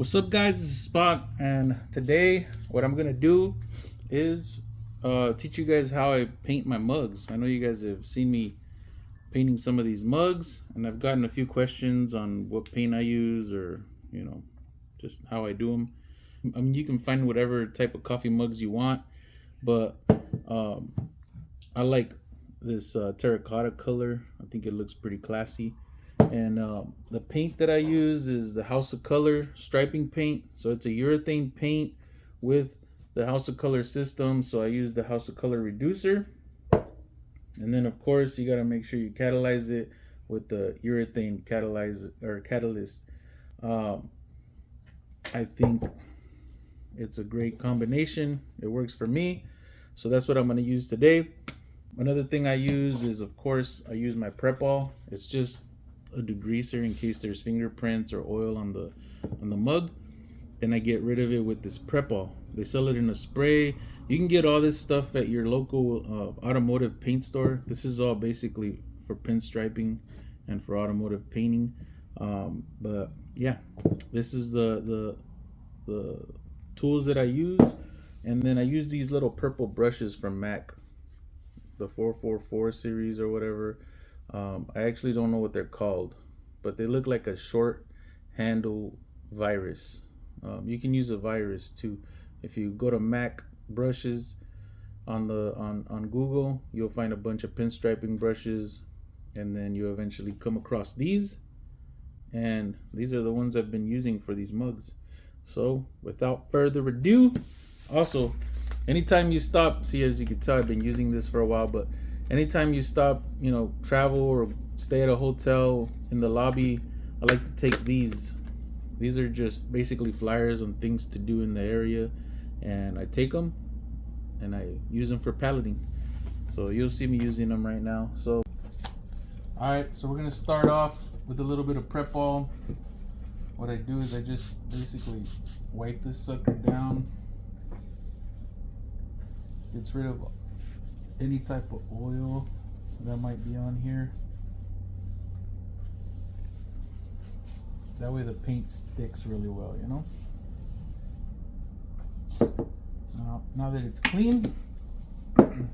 What's up, guys? This is Spock, and today what I'm gonna do is teach you guys how I paint my mugs. I know you guys have seen me painting some of these mugs, and I've gotten a few questions on what paint I use, or just how I do them. I mean, you can find whatever type of coffee mugs you want, but um, I like this terracotta color. I think it looks pretty classy. And the paint that I use is the House of Color striping paint. So it's a urethane paint with the House of Color system. So I use the House of Color reducer. And then of course you got to make sure you catalyze it with the urethane catalyzer or catalyst. Um, I think it's a great combination. It works for me. So that's what I'm going to use today. Another thing I use is, of course, I use my prep all. It's just a degreaser in case there's fingerprints or oil on the mug. Then I get rid of it with this prep all. They sell it in a spray. You can get all this stuff at your local automotive paint store. This is all basically for pinstriping and for automotive painting. But yeah, this is the tools that I use. And then I use these little purple brushes from MAC, the 444 series or whatever. I actually don't know what they're called, but they look like a short handle virus. You can use a virus too. If you go to MAC brushes on Google, you'll find a bunch of pinstriping brushes, and then you eventually come across these, and these are the ones I've been using for these mugs. So without further ado, also, anytime you stop, see, as you can tell, I've been using this for a while, but anytime you stop, travel or stay at a hotel, in the lobby, I like to take these. These are just basically flyers on things to do in the area, and I take them and I use them for paletting. So you'll see me using them right now. So, all right, so we're gonna start off with a little bit of prep all. What I do is I just basically wipe this sucker down. Gets rid of any type of oil that might be on here. That way the paint sticks really well, Now that it's clean, I'm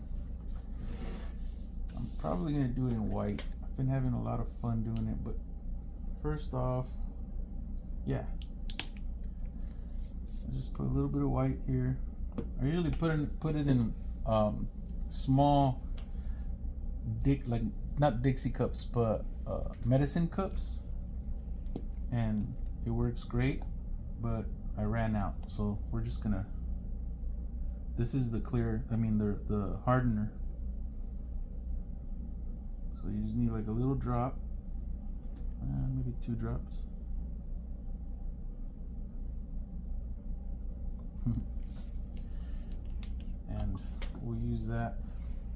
probably gonna do it in white. I've been having a lot of fun doing it, but first off, yeah, I just put a little bit of white here. I usually put it in small like not Dixie cups, but medicine cups, and it works great. But I ran out, so we're just gonna. This is the clear. I mean the hardener. So you just need like a little drop, maybe 2 drops. And we'll use that.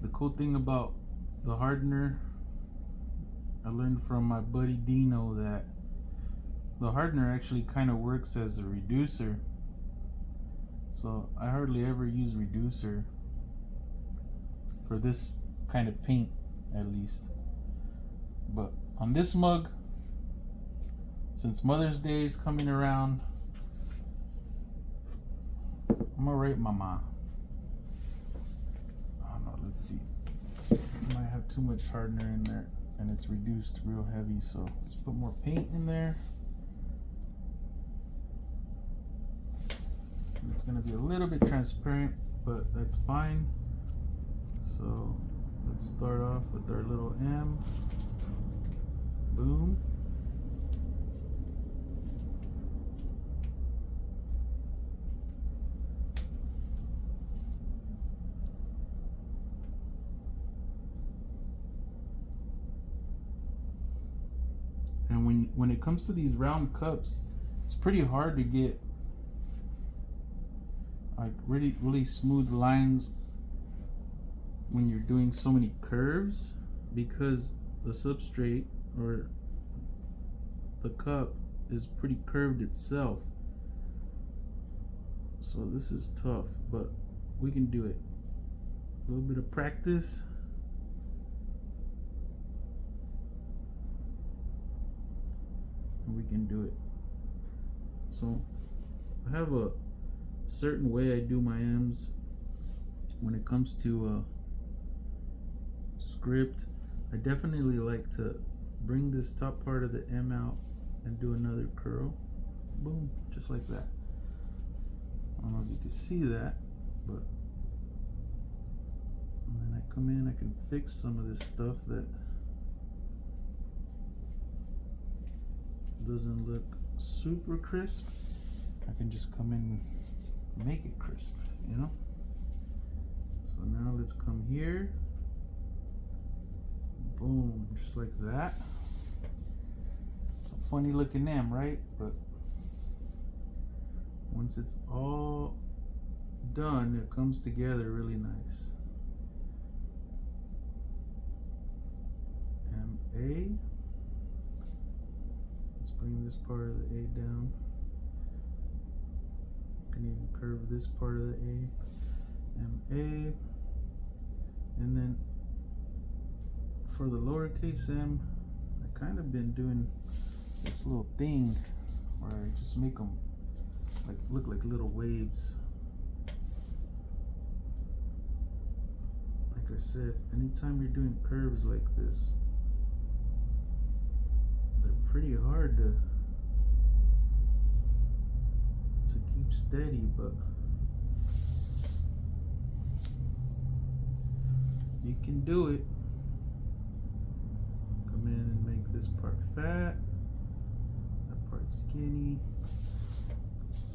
The cool thing about the hardener, I learned from my buddy Dino that the hardener actually kind of works as a reducer. So I hardly ever use reducer for this kind of paint, at least. But on this mug, since Mother's Day is coming around, I'm gonna rate Mama. Let's see. I might have too much hardener in there, and it's reduced real heavy, so let's put more paint in there. It's going to be a little bit transparent, but that's fine. So let's start off with our little M. Boom. And when it comes to these round cups, it's pretty hard to get like really smooth lines when you're doing so many curves, because the substrate or the cup is pretty curved itself. So this is tough, but we can do it. A little bit of practice. And we can do it. So I have a certain way I do my M's when it comes to script. I definitely like to bring this top part of the M out and do another curl. Boom, just like that. I don't know if you can see that, but and then I come in, I can fix some of this stuff that doesn't look super crisp. I can just come in and make it crisp, you know? So now let's come here. Boom, just like that. It's a funny looking M, right? But once it's all done, it comes together really nice. M-A. Let's bring this part of the A down. You can even curve this part of the A. M-A. And then for the lowercase m, I kind of been doing this little thing where I just make them like look like little waves. Like I said, anytime you're doing curves like this, they're pretty hard to keep steady, but you can do it. Come in and make this part fat, that part skinny.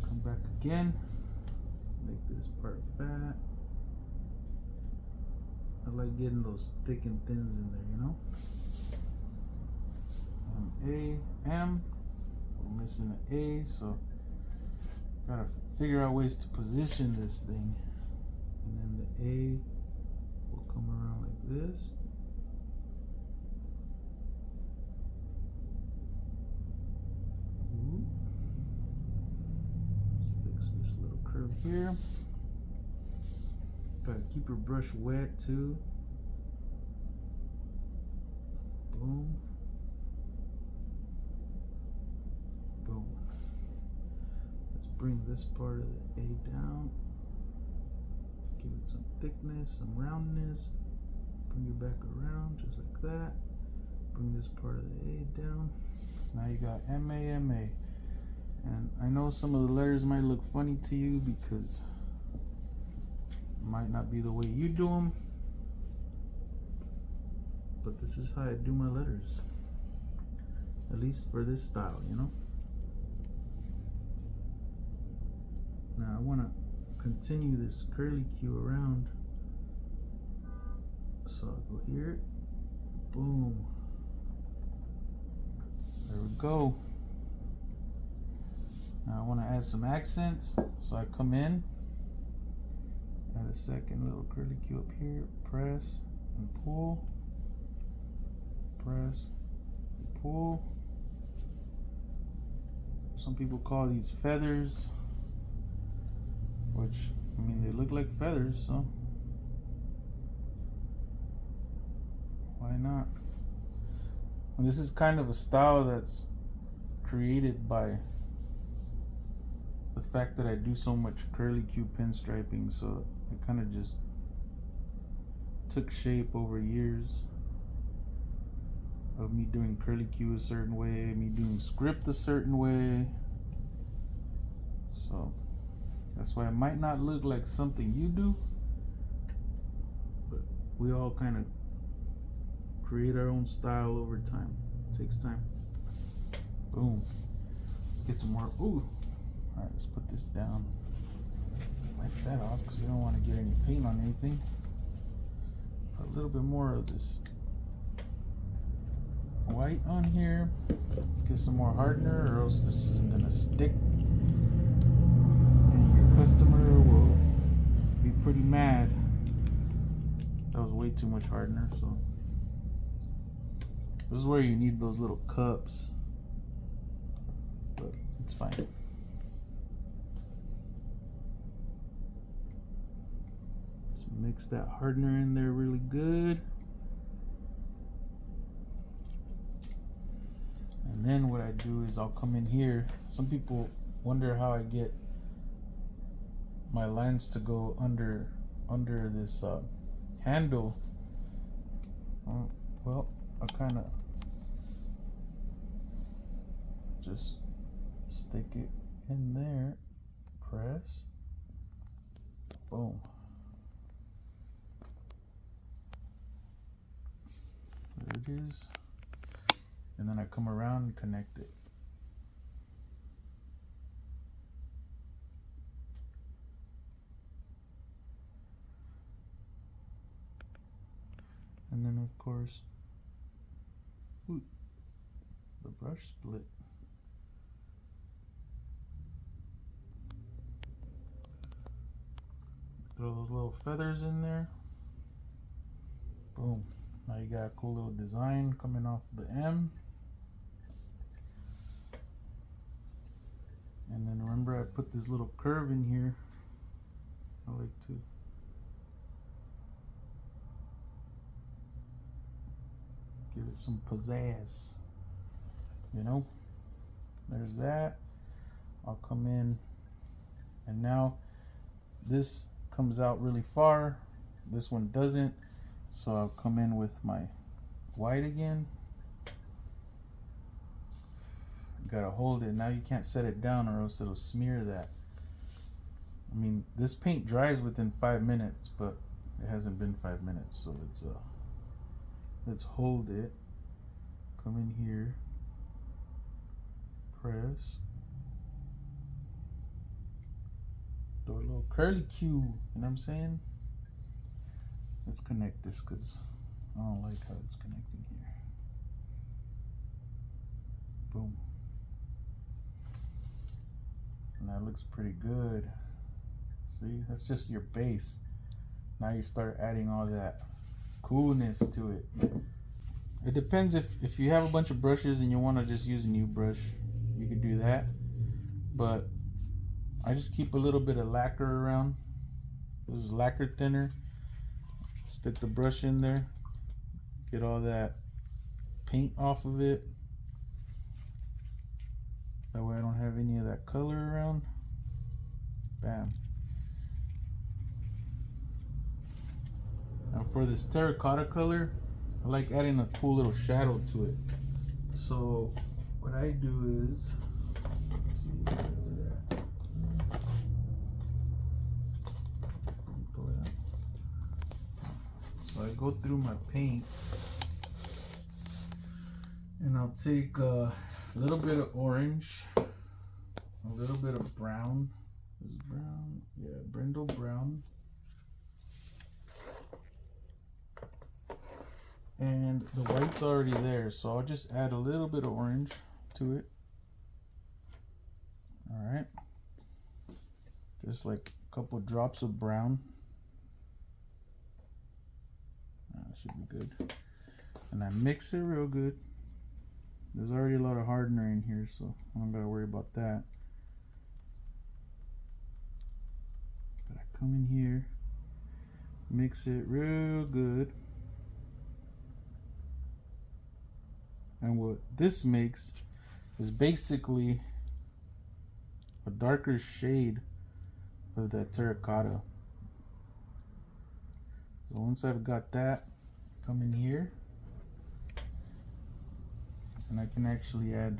Come back again, make this part fat. I like getting those thick and thins in there, you know? A, M, we're missing an A, so gotta figure out ways to position this thing. And then the A will come around like this. Let's fix this little curve here. Gotta keep your brush wet too. Boom. Boom. Let's bring this part of the A down. Give it some thickness, some roundness. Bring it back around just like that. Bring this part of the A down. Now you got M-A-M-A. And I know some of the letters might look funny to you because it might not be the way you do them. But this is how I do my letters. At least for this style, you know? Now I want to continue this curly Q around. So I'll go here. Boom. There we go. Now I want to add some accents. So I come in, add a second little curly Q up here, press and pull, press and pull. Some people call these feathers, which, I mean, they look like feathers, so why not? And this is kind of a style that's created by the fact that I do so much curly Q pinstriping, so it kind of just took shape over years of me doing curly Q a certain way, me doing script a certain way. So that's why it might not look like something you do, but we all kind of create our own style over time. It takes time. Boom. Let's get some more. Ooh. All right, let's put this down. Wipe that off because we don't want to get any paint on anything. Put a little bit more of this white on here. Let's get some more hardener, or else this isn't gonna stick. Customer will be pretty mad. That was way too much hardener, so this is where you need those little cups, but it's fine. Let's mix that hardener in there really good. And then what I do is I'll come in here. Some people wonder how I get my lines to go under this handle. Well, I kind of just stick it in there, press, boom. There it is. And then I come around and connect it. And then of course, ooh, the brush split. Throw those little feathers in there. Boom. Now you got a cool little design coming off the M. And then remember I put this little curve in here. I like to give it some pizzazz. You know? There's that. I'll come in, and now this comes out really far. This one doesn't. So I'll come in with my white again. Gotta hold it. Now you can't set it down or else it'll smear that. I mean, this paint dries within 5 minutes, but it hasn't been 5 minutes, so let's hold it. Come in here, press, do a little curly Q, you know what I'm saying? Let's connect this because I don't like how it's connecting here. Boom. And that looks pretty good. See, that's just your base. Now you start adding all that coolness to it. It depends if you have a bunch of brushes and you want to just use a new brush, you could do that. But I just keep a little bit of lacquer around. This is lacquer thinner. Stick the brush in there, get all that paint off of it. That way I don't have any of that color around. Bam. Now for this terracotta color, I like adding a cool little shadow to it. So what I do is, let's see, where is it at? So I go through my paint and I'll take a little bit of orange, a little bit of brown. Is it brown? Yeah, brindle brown. And the white's already there, so I'll just add a little bit of orange to it. All right. Just like a couple drops of brown. That should be good. And I mix it real good. There's already a lot of hardener in here, so I don't gotta worry about that. But I come in here, mix it real good. And what this makes is basically a darker shade of that terracotta. So once I've got that, come in here and I can actually add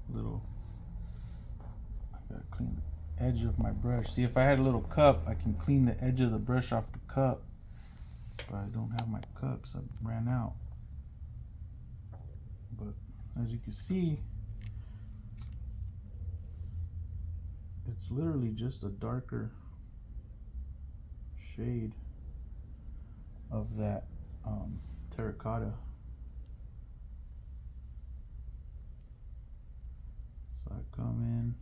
a little, I gotta clean the edge of my brush. See, if I had a little cup, I can clean the edge of the brush off the cup, but I don't have my cups, I ran out. But as you can see, it's literally just a darker shade of that terracotta. So I come in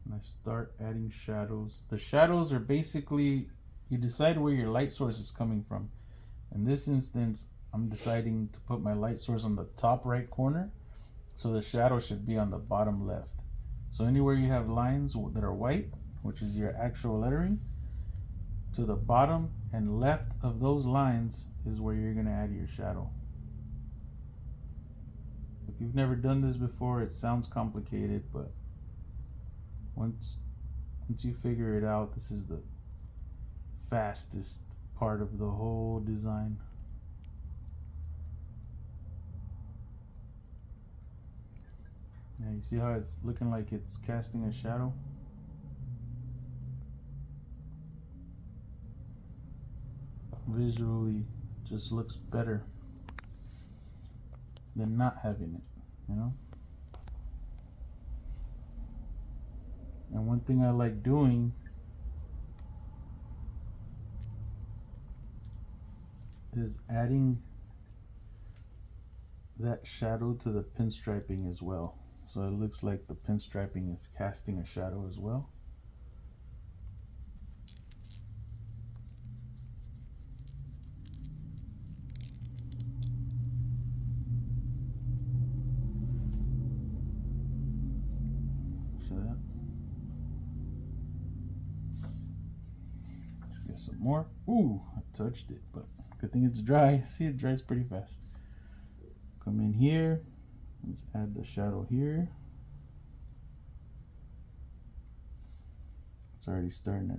and I start adding shadows. The shadows are basically, you decide where your light source is coming from. In this instance, I'm deciding to put my light source on the top right corner, so the shadow should be on the bottom left. So anywhere you have lines that are white, which is your actual lettering, to the bottom and left of those lines is where you're going to add your shadow. If you've never done this before, it sounds complicated, but once you figure it out, this is the fastest part of the whole design. Yeah, you see how it's looking like it's casting a shadow? Visually just looks better than not having it, you know? And one thing I like doing is adding that shadow to the pinstriping as well. So it looks like the pinstriping is casting a shadow as well. So that. Let's get some more. Ooh, I touched it, but good thing it's dry. See, it dries pretty fast. Come in here. Let's add the shadow here. It's already starting to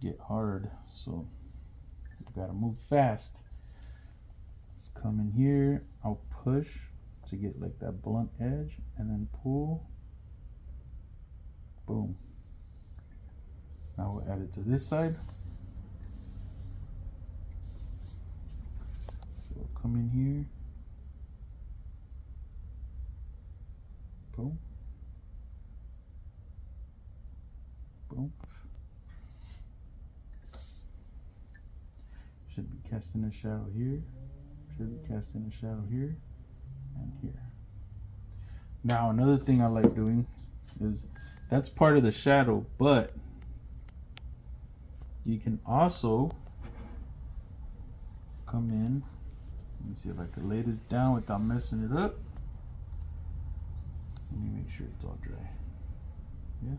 get hard, so you gotta move fast. Let's come in here. I'll push to get like that blunt edge and then pull. Boom. Now we'll add it to this side. So we'll come in here. Boom. Boom. Should be casting a shadow here. Should be casting a shadow here and here. Now another thing I like doing is that's part of the shadow, but you can also come in. Let me see if I can lay this down without messing it up. Let me make sure it's all dry. Yeah.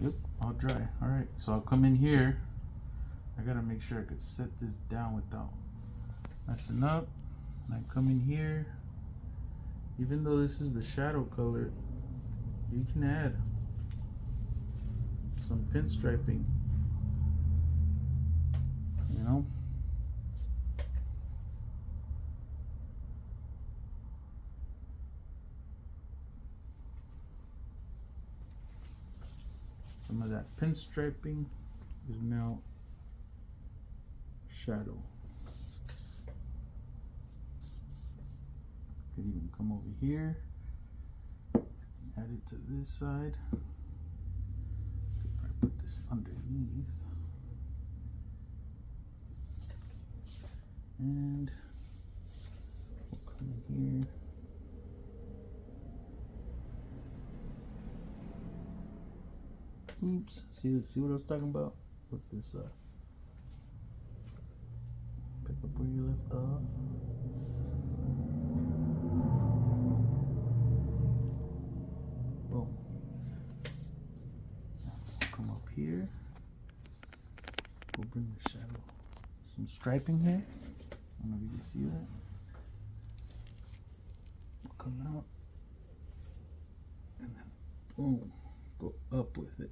Yep, all dry. All right, so I'll come in here. I gotta make sure I could set this down without messing up. And I come in here. Even though this is the shadow color, you can add some pinstriping, you know? Some of that pinstriping is now shadow. Could even come over here, add it to this side. Could probably put this underneath. And we'll come in here. Oops, see what I was talking about? With this, pick up where you left off. Boom. Come up here. We'll bring the shadow. Some striping here. I don't know if you can see that. We'll come out. And then, boom, go up with it.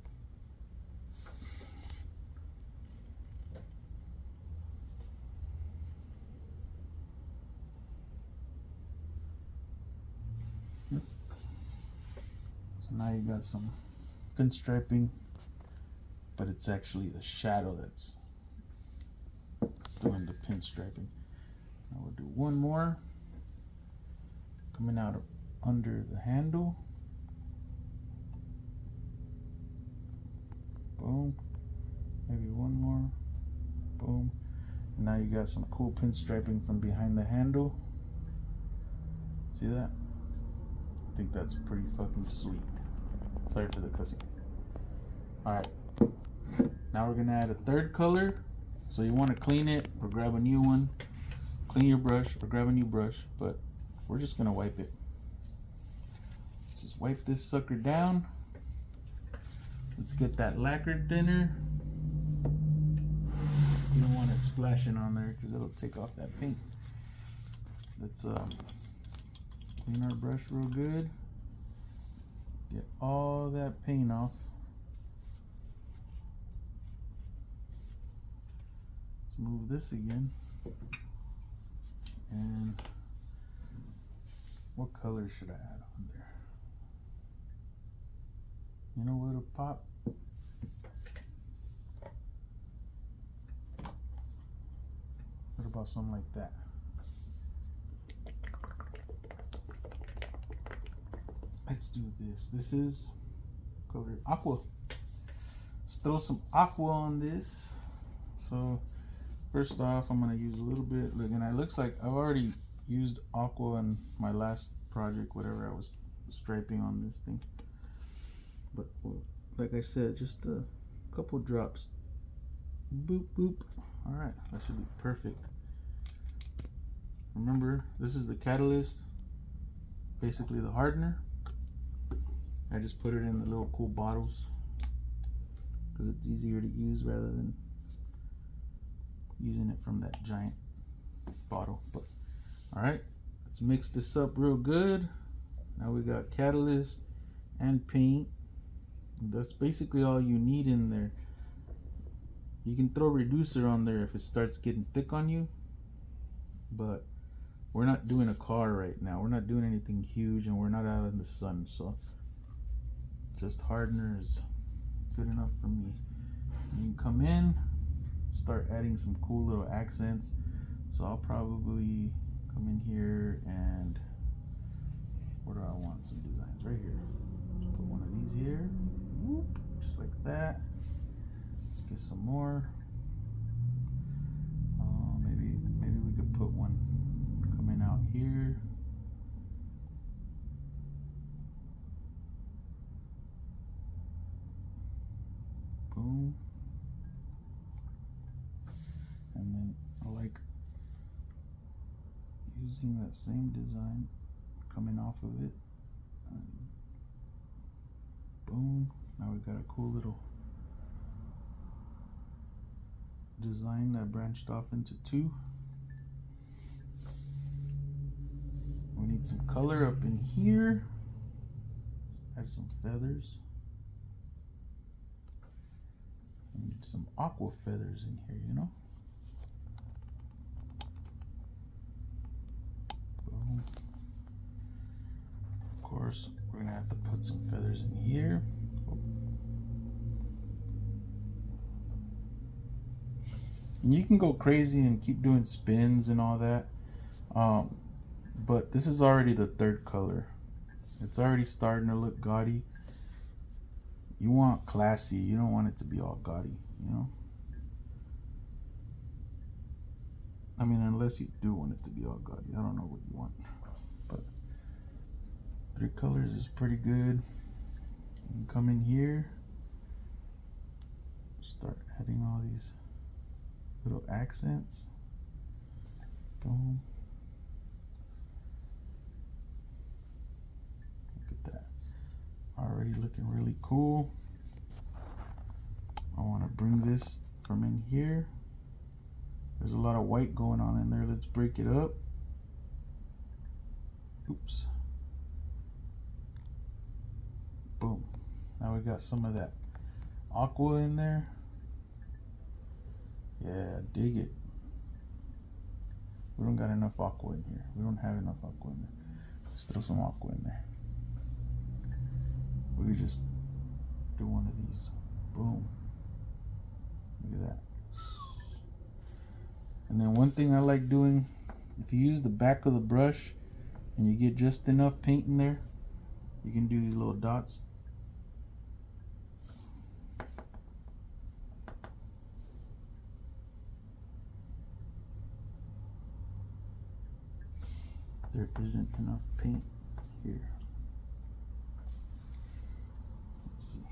So now you got some pinstriping, but it's actually the shadow that's doing the pinstriping. Now we'll do one more. Coming out of under the handle. Boom. Maybe one more. Boom. And now you got some cool pinstriping from behind the handle. See that? I think that's pretty fucking sweet. Sorry for the cussing. Alright. Now we're gonna add a third color. So you want to clean it or grab a new one. Clean your brush or grab a new brush, but we're just gonna wipe it. Let's just wipe this sucker down. Let's get that lacquer thinner. You don't want it splashing on there because it'll take off that paint. Let's clean our brush real good. Get all that paint off. Let's move this again. And what color should I add on there? You know what'll pop? What about something like that? Let's do this. This is color aqua. Let's throw some aqua on this. So first off, I'm gonna use a little bit. Look, and it looks like I've already used aqua in my last project, whatever I was striping on this thing. But like I said, just a couple drops. Boop, boop. All right, that should be perfect. Remember, this is the catalyst, basically the hardener. I just put it in the little cool bottles because it's easier to use rather than using it from that giant bottle. But all right, let's mix this up real good. Now we got catalyst and paint. That's basically all you need in there. You can throw reducer on there if it starts getting thick on you, but we're not doing a car right now. We're not doing anything huge, and we're not out in the sun, so just hardener is good enough for me. You can come in, start adding some cool little accents. So I'll probably come in here and where do I want some designs? Right here. Just put one of these here. Whoop, just like that. Let's get some more. Maybe we could put one coming out here. Boom. And then I like using that same design coming off of it. And boom. Now we got a cool little design that branched off into two. We need some color up in here. Add some feathers. We need some aqua feathers in here, you know? Boom. Of course, we're gonna have to put some feathers in here. And you can go crazy and keep doing spins and all that. But this is already the third color. It's already starting to look gaudy. You want classy. You don't want it to be all gaudy, you know? I mean, unless you do want it to be all gaudy. I don't know what you want. But 3 colors is pretty good. You can come in here. Start adding all these little accents. Boom. Look at that. Already looking really cool. I want to bring this from in here. There's a lot of white going on in there. Let's break it up. Oops. Boom. Now we got some of that aqua in there. Yeah, dig it. We don't got enough aqua in here. We don't have enough aqua in there. Let's throw some aqua in there. We could just do one of these. Boom. Look at that. And then one thing I like doing, if you use the back of the brush and you get just enough paint in there, you can do these little dots. There isn't enough paint here. Let's see.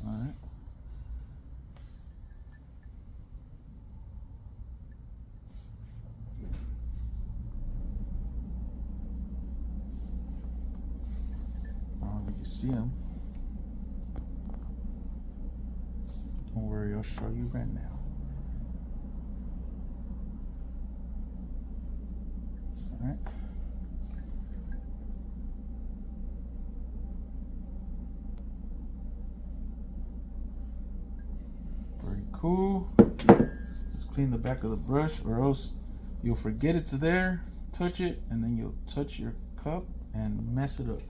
All right. You can see them. Don't worry, I'll show you right now. All right. Very cool. Just clean the back of the brush, or else you'll forget it's there, touch it, and then you'll touch your cup and mess it up.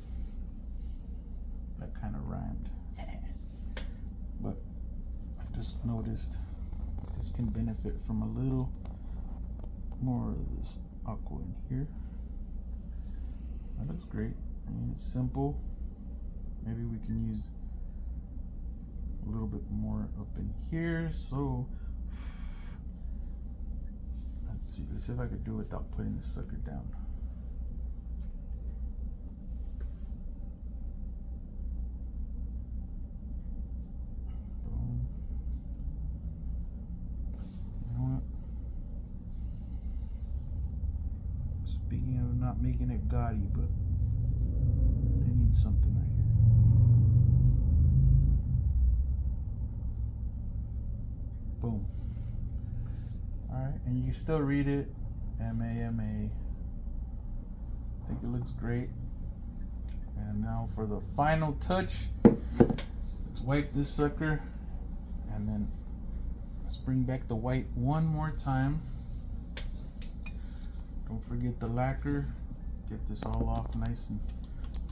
That kind of rhymed. But I just noticed this can benefit from a little more of this aqua in here. That looks great. I mean, it's simple. Maybe we can use a little bit more up in here. So let's see if I could do it without putting the sucker down. Boom. You know what? Speaking of not making it gaudy, but I need something right here. Boom. Alright, and you can still read it. M-A-M-A. I think it looks great. And now for the final touch, let's wipe this sucker and then let's bring back the white one more time. Don't forget the lacquer. Get this all off nice and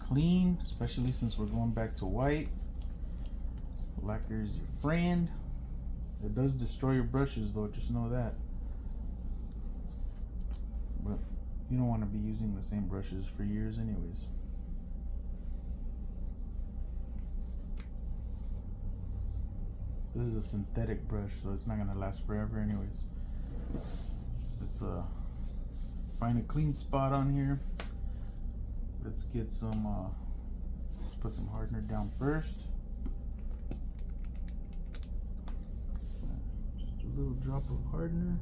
clean, especially since we're going back to white. Lacquer is your friend. It does destroy your brushes though, just know that. But you don't want to be using the same brushes for years anyways. This is a synthetic brush, so it's not going to last forever anyways. Let's find a clean spot on here. Let's get some let's put some hardener down first. Just a little drop of hardener.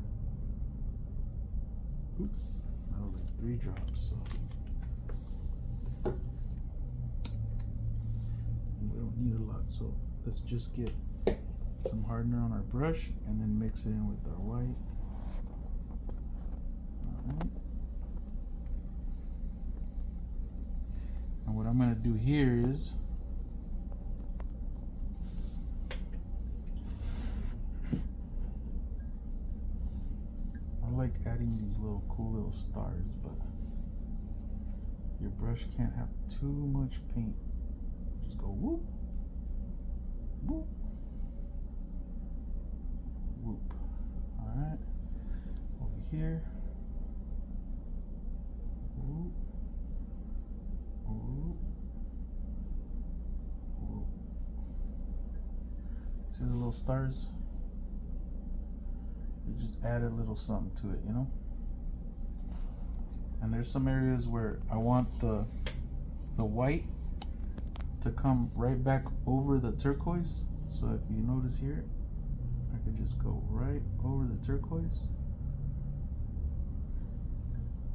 Oops, that was like 3 drops, so we don't need a lot, so let's just get some hardener on our brush and then mix it in with our white. Alright. And what I'm going to do here is I like adding these cool little stars, but your brush can't have too much paint. Just go whoop, whoop, whoop. Alright, over here. Whoop, whoop, whoop. See the little stars? You just add a little something to it, you know? And there's some areas where I want the white to come right back over the turquoise. So if you notice here, I could just go right over the turquoise.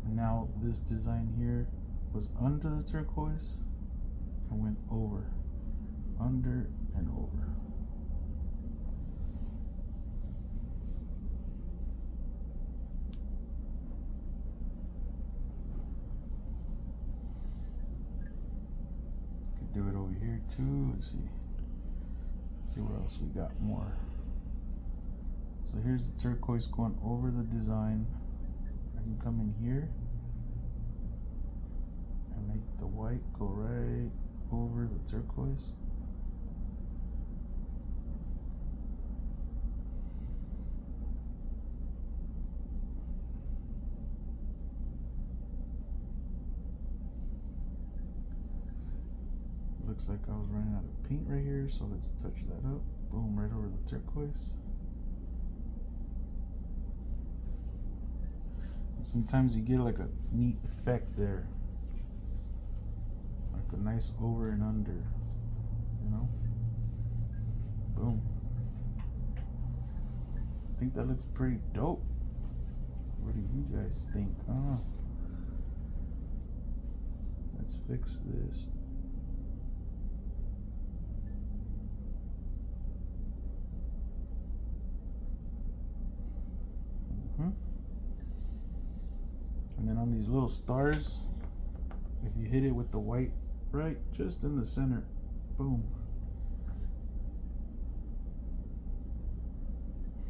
And now this design here was under the turquoise and went over, under and over. Do it over here too. Let's see where else we got more. So here's the turquoise going over the design. I can come in here and make the white go right over the turquoise. Looks like I was running out of paint right here, so let's touch that up. Boom, right over the turquoise. And sometimes you get like a neat effect there, like a nice over and under, you know? Boom. I think that looks pretty dope. What do you guys think? Let's fix this. And then on these little stars, if you hit it with the white right just in the center, boom,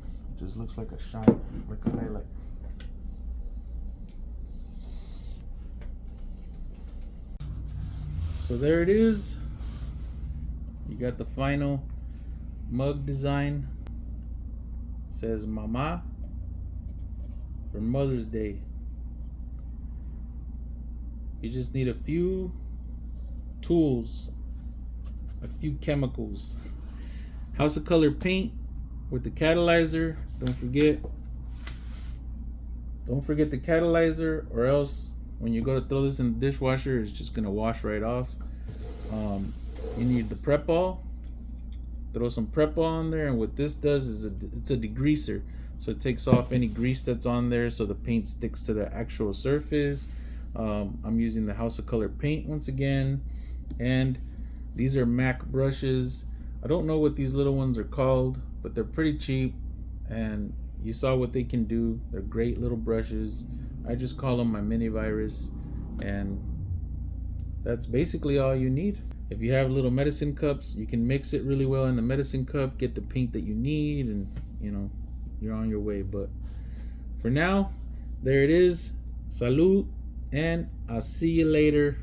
it just looks like a shine, like a highlight. So there it is. You got the final mug design. It says Mama for Mother's Day. You just need a few tools, a few chemicals. House of Color paint with the catalyzer. Don't forget the catalyzer, or else when you go to throw this in the dishwasher, it's just gonna wash right off. You need the Prep-All. Throw some Prep-All on there, and what this does is it's a degreaser, so it takes off any grease that's on there, so the paint sticks to the actual surface. I'm using the House of Color paint once again, and these are MAC brushes. I don't know what these little ones are called, but they're pretty cheap, and you saw what they can do. They're great little brushes. I just call them my mini virus, and that's basically all you need. If you have little medicine cups, you can mix it really well in the medicine cup, get the paint that you need, and you know, you're on your way. But for now, there it is. Salud, and I'll see you later.